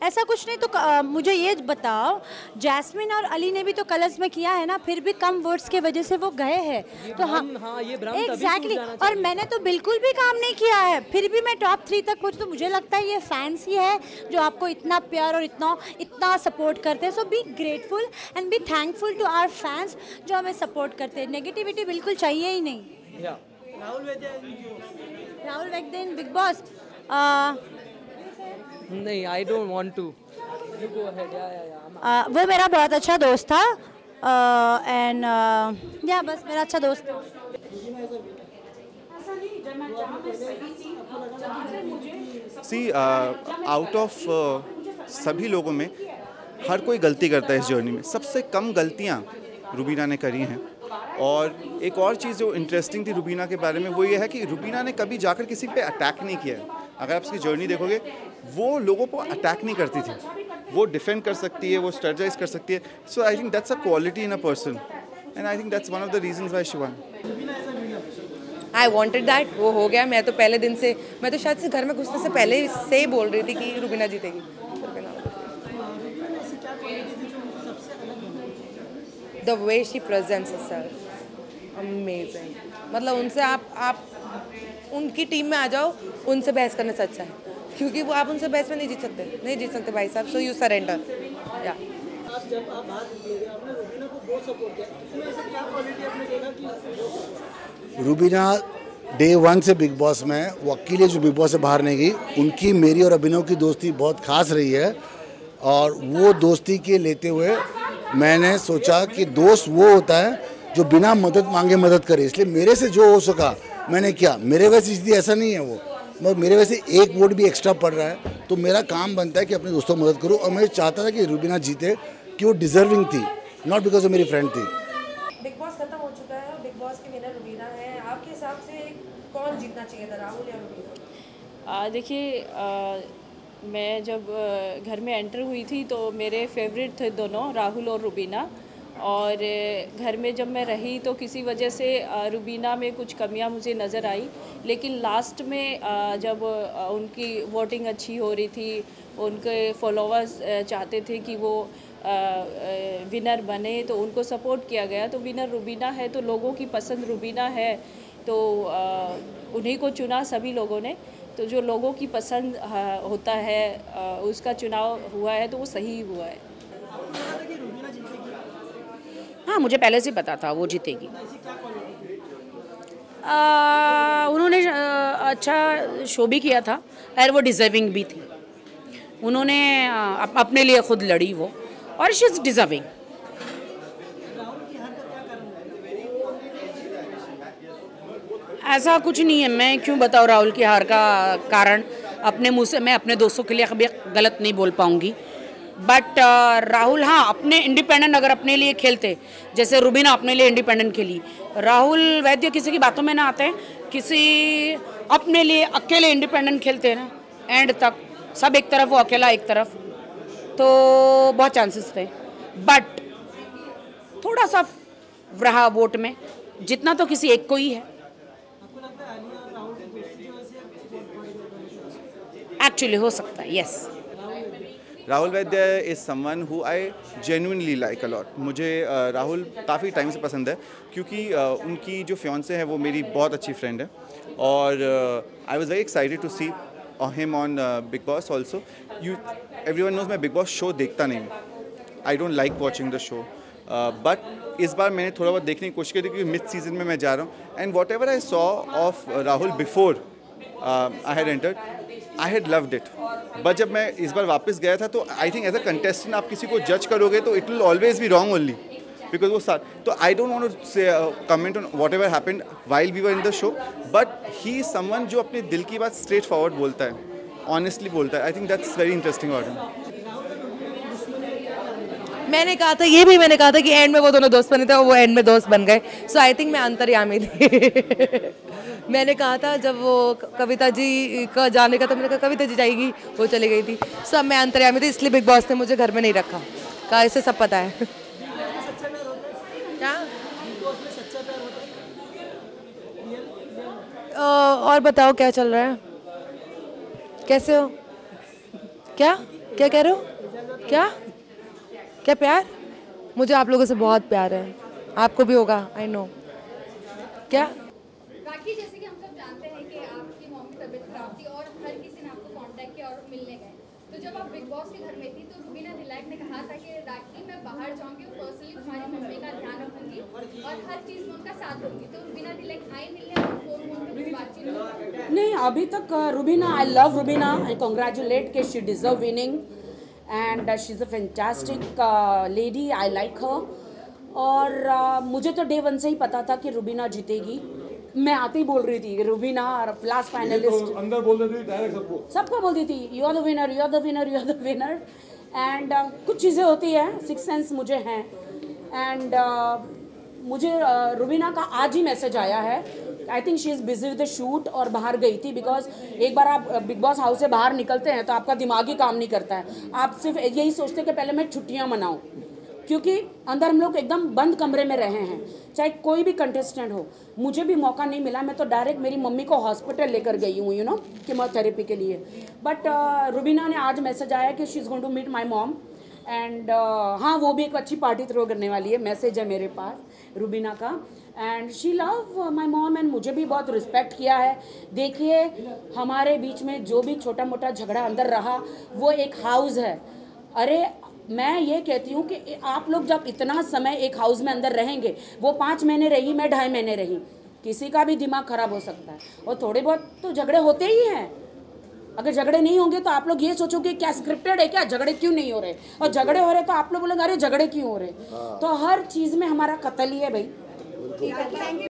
ऐसा कुछ नहीं तो मुझे ये बताओ, जैस्मिन और अली ने भी तो कलर्स में किया है ना, फिर भी कम वोट्स के वजह से वो गए हैं। तो हाँ ये भ्रम एग्जैक्टली, और मैंने तो बिल्कुल भी काम नहीं किया है, फिर भी मैं टॉप 3 तक पहुंची। तो मुझे लगता है ये फैंस ही है जो आपको इतना प्यार और इतना सपोर्ट करते हैं। So be grateful and be thankful to our fans जो हमें सपोर्ट करते हैं। नेगेटिविटी बिल्कुल चाहिए ही नहीं। राहुल वैद्य इन बिग बॉस, नहीं, I don't want to, you go ahead. वो मेरा बहुत अच्छा दोस्त था एंड या बस मेरा अच्छा दोस्त था। सी आउट ऑफ सभी लोगों में हर कोई गलती करता है इस जर्नी में। सबसे कम गलतियाँ रुबीना ने करी हैं। और एक और चीज़ जो इंटरेस्टिंग थी रुबीना के बारे में वो ये है कि रुबीना ने कभी जाकर किसी पे अटैक नहीं किया है। अगर आप इसकी जर्नी देखोगे, वो लोगों को अटैक नहीं करती थी, वो डिफेंड कर सकती है, वो स्ट्रेटजाइज कर सकती है। So I think that's a quality in a person and I think that's one of the reasons why she won. I wanted that, वो हो गया। मैं तो पहले दिन से, मैं तो शायद से घर में घुसने से पहले से ही बोल रही थी कि रुबीना जीतेगी। The way she presents herself, amazing. मतलब उनसे आप उनकी टीम में आ जाओ, उनसे बहस करने से अच्छा है, क्योंकि वो आप उनसे बहस में नहीं जीत सकते भाई साहब। So you surrender. या जब आप बाहर निकले, आपने रुबीना को बहुत सपोर्ट किया, उसमें ऐसा क्या क्वालिटी आपने देखा कि रुबीना डे 1 से बिग बॉस में, वो अकेले जो बिग बॉस से बाहर नहीं गई, उनकी मेरी और अभिनव की दोस्ती बहुत खास रही है। और वो दोस्ती के लेते हुए मैंने सोचा कि दोस्त वो होता है जो बिना मदद मांगे मदद करे, इसलिए मेरे से जो हो सका मैंने किया। मेरे वैसे स्थिति ऐसा नहीं है वो, मगर मेरे वैसे एक वोट भी एक्स्ट्रा पड़ रहा है तो मेरा काम बनता है कि अपने दोस्तों को मदद करूँ। और मैं चाहता था कि रुबीना जीते, कि वो डिजर्विंग थी, नॉट बिकॉज वो मेरी फ्रेंड थी। बिग बॉस खत्म हो चुका है, बिग बॉस की विनर रुबीना है। आपके हिसाब से कौन जीतना चाहिए था, राहुल या रुबीना? देखिए, मैं जब घर में एंटर हुई थी तो मेरे फेवरेट थे दोनों, राहुल और रुबीना। और घर में जब मैं रही तो किसी वजह से रुबीना में कुछ कमियां मुझे नज़र आई, लेकिन लास्ट में जब उनकी वोटिंग अच्छी हो रही थी, उनके फॉलोअर्स चाहते थे कि वो विनर बने, तो उनको सपोर्ट किया गया। तो विनर रुबीना है, तो लोगों की पसंद रुबीना है, तो उन्हीं को चुना सभी लोगों ने। तो जो लोगों की पसंद होता है उसका चुनाव हुआ है, तो वो सही हुआ है। हाँ, मुझे पहले से पता था वो जीतेगी। उन्होंने अच्छा शो भी किया था और वो डिज़र्विंग भी थी। उन्होंने अपने लिए खुद लड़ी वो, और शी इज़ डिज़र्विंग। ऐसा कुछ नहीं है, मैं क्यों बताऊँ राहुल की हार का कारण। अपने मुँह से मैं अपने दोस्तों के लिए कभी गलत नहीं बोल पाऊँगी, बट राहुल हाँ अपने इंडिपेंडेंट अगर अपने लिए खेलते, जैसे रुबीना अपने लिए इंडिपेंडेंट खेली, राहुल वैद्य किसी की बातों में ना आते हैं, किसी अपने लिए अकेले इंडिपेंडेंट खेलते हैं ना, एंड तक सब एक तरफ, वो अकेला एक तरफ, तो बहुत चांसेस थे। बट थोड़ा सा रहा वोट में, जितना तो किसी एक को ही है। एक्चुअली हो सकता है, yes. Rahul Vaidya is someone who I genuinely like a lot. मुझे राहुल काफ़ी टाइम से पसंद है, क्योंकि उनकी जो फियांसे है वो मेरी बहुत अच्छी फ्रेंड है। और I was very excited to see him on Bigg Boss also. Everyone knows मैं बिग बॉस शो देखता नहीं हूँ, I don't like watching the show, but इस बार मैंने थोड़ा बहुत देखने की कोशिश की थी, क्योंकि मिड सीजन में मैं जा रहा हूँ। And whatever I saw of Rahul before I had entered, I had loved it. But जब मैं इस बार वापस गया था, तो I think as a contestant आप किसी को जज करोगे तो it will always be wrong only, because वो साथ, तो I don't want to say comment on whatever happened while we were in the show, but he is someone जो अपने दिल की बात स्ट्रेट फॉरवर्ड बोलता है, ऑनेस्टली बोलता है। आई think that's very interesting about him. मैंने कहा था, ये भी मैंने कहा था कि एंड में वो दोनों दोस्त बने थे और वो एंड में दोस्त बन गए। सो आई थिंक मैं अंतर्यामी थी। मैंने कहा था जब वो कविता जी का जाने का, तो मैंने कहा कविता जी जाएगी, वो चली गई थी। सो अब मैं अंतर्यामी थी, इसलिए बिग बॉस ने मुझे घर में नहीं रखा, कहा इसे सब पता है। क्या और बताओ क्या चल रहा है, कैसे हो? क्या क्या कह रहे हो? क्या क्या प्यार? मुझे आप लोगों से बहुत प्यार है, आपको भी होगा, आई नो। क्या राखी, जैसे कि हम सब जानते हैं कि आपकी मॉम की तबीयत खराब थी और हर किसी ने आपको कांटेक्ट किया और मिलने गए, तो जब आप बिग बॉस के घर में थी तो रुबीना दिलाइक ने कहा था कि राखी मैं बाहर जाऊंगी और पर्सनली तुम्हारी मम्मी का ध्यान रखूंगी और हर चीज़ में उनका साथ दूंगी, तो रुबीना दिलाइक आई मिलने और फोन पे कुछ बातचीत हुई? नहीं, अभी तक Rubina, I love Rubina, I congratulate के she deserve winning and she is a fantastic lady, I like her. और मुझे तो डे वन से ही पता था कि रुबीना जीतेगी। मैं आते ही बोल रही थी रुबीना लास्ट फाइनलिस्ट, अंदर बोल रही थी डायरेक्ट सबको बोलती थी you are the winner, you are the winner, you are the winner. And कुछ चीज़ें होती है, सिक्स सेंस मुझे हैं। एंड मुझे रुबीना का आज ही मैसेज आया है, I think she is busy with the shoot और बाहर गई थी, बिकॉज एक बार आप बिग बॉस हाउस से बाहर निकलते हैं तो आपका दिमाग ही काम नहीं करता है, आप सिर्फ यही सोचते हैं कि पहले मैं छुट्टियां मनाऊं, क्योंकि अंदर हम लोग एकदम बंद कमरे में रहे हैं, चाहे कोई भी कंटेस्टेंट हो। मुझे भी मौका नहीं मिला, मैं तो डायरेक्ट मेरी मम्मी को हॉस्पिटल लेकर गई हूँ, यू नो, कीमोथेरेपी के लिए। बट रुबीना ने आज मैसेज आया कि she is going to meet my mom and हाँ, वो भी एक अच्छी पार्टी थ्रो करने वाली है, मैसेज है मेरे पास रुबीना का। And she love my mom and मुझे भी बहुत रिस्पेक्ट किया है। देखिए, हमारे बीच में जो भी छोटा मोटा झगड़ा अंदर रहा वो एक हाउस है। अरे मैं ये कहती हूँ कि आप लोग जब इतना समय एक हाउस में अंदर रहेंगे, वो 5 महीने रही, मैं 2.5 महीने रही, किसी का भी दिमाग खराब हो सकता है और थोड़े बहुत तो झगड़े होते ही हैं। अगर झगड़े नहीं होंगे तो आप लोग ये सोचोगे क्या स्क्रिप्टेड है क्या, झगड़े क्यों नहीं हो रहे, और झगड़े हो रहे तो आप लोग बोलेंगे अरे झगड़े क्यों हो रहे। तो हर चीज़ में हमारा कत्ल ही है भाई।